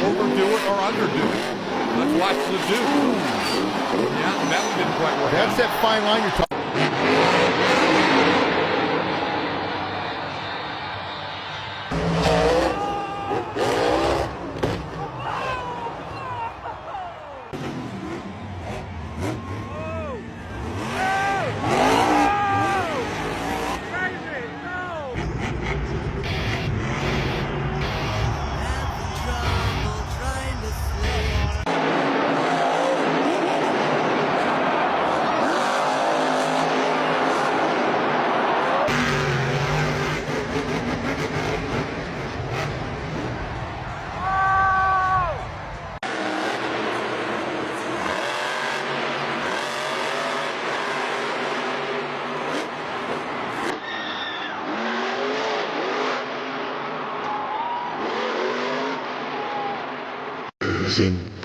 overdo it or underdo it. Let's watch the do. Yeah, that one didn't quite work. That's that fine line you're talking. Sin